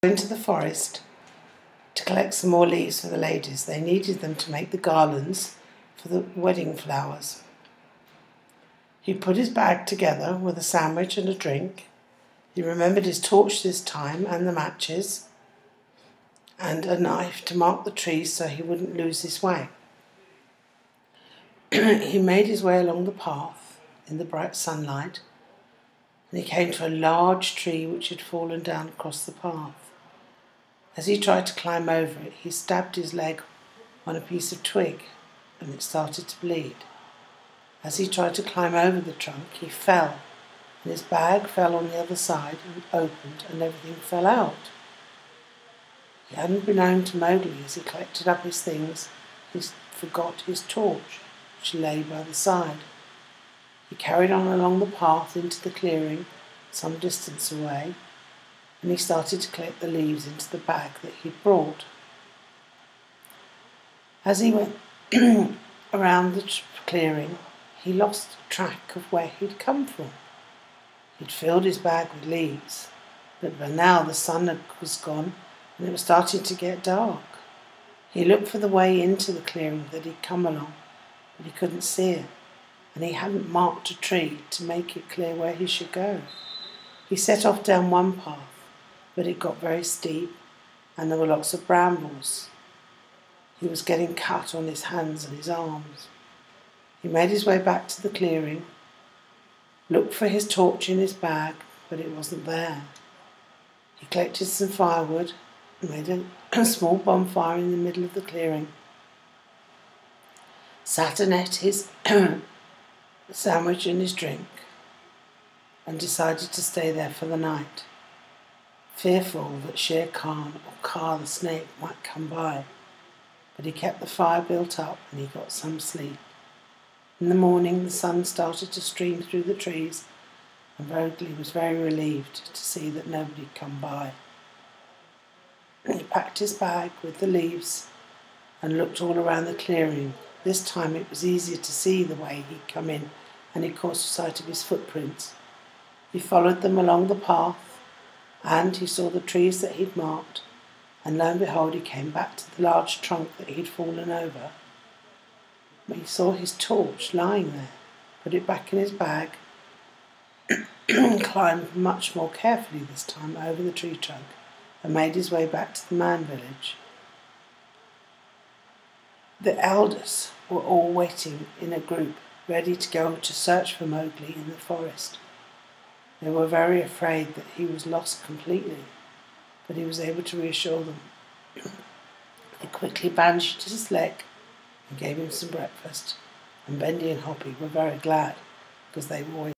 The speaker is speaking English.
Into the forest to collect some more leaves for the ladies. They needed them to make the garlands for the wedding flowers. He put his bag together with a sandwich and a drink. He remembered his torch this time and the matches and a knife to mark the trees so he wouldn't lose his way. He made his way along the path in the bright sunlight, and he came to a large tree which had fallen down across the path. As he tried to climb over it, he stabbed his leg on a piece of twig and it started to bleed. As he tried to climb over the trunk, he fell, and his bag fell on the other side and opened and everything fell out. He hadn't been known to Mowgli. As he collected up his things, he forgot his torch, which lay by the side. He carried on along the path into the clearing some distance away, and he started to collect the leaves into the bag that he'd brought. As he went around the clearing, he lost track of where he'd come from. He'd filled his bag with leaves, but by now the sun was gone and it was starting to get dark. He looked for the way into the clearing that he'd come along, but he couldn't see it, and he hadn't marked a tree to make it clear where he should go. He set off down one path, but it got very steep and there were lots of brambles. He was getting cut on his hands and his arms. He made his way back to the clearing, looked for his torch in his bag, but it wasn't there. He collected some firewood and made a small bonfire in the middle of the clearing, sat and ate his sandwich and his drink, and decided to stay there for the night, fearful that Shere Khan or Kaa the snake might come by. But he kept the fire built up and he got some sleep. In the morning the sun started to stream through the trees, and Mowgli was very relieved to see that nobody had come by. He packed his bag with the leaves and looked all around the clearing. This time it was easier to see the way he'd come in, and he caught sight of his footprints. He followed them along the path, and he saw the trees that he'd marked, and lo and behold he came back to the large trunk that he'd fallen over. But he saw his torch lying there, put it back in his bag, and climbed much more carefully this time over the tree trunk, and made his way back to the man village. The elders were all waiting in a group, ready to go to search for Mowgli in the forest. They were very afraid that he was lost completely, but he was able to reassure them. They quickly bandaged his leg and gave him some breakfast, and Bendy and Hoppy were very glad because they were always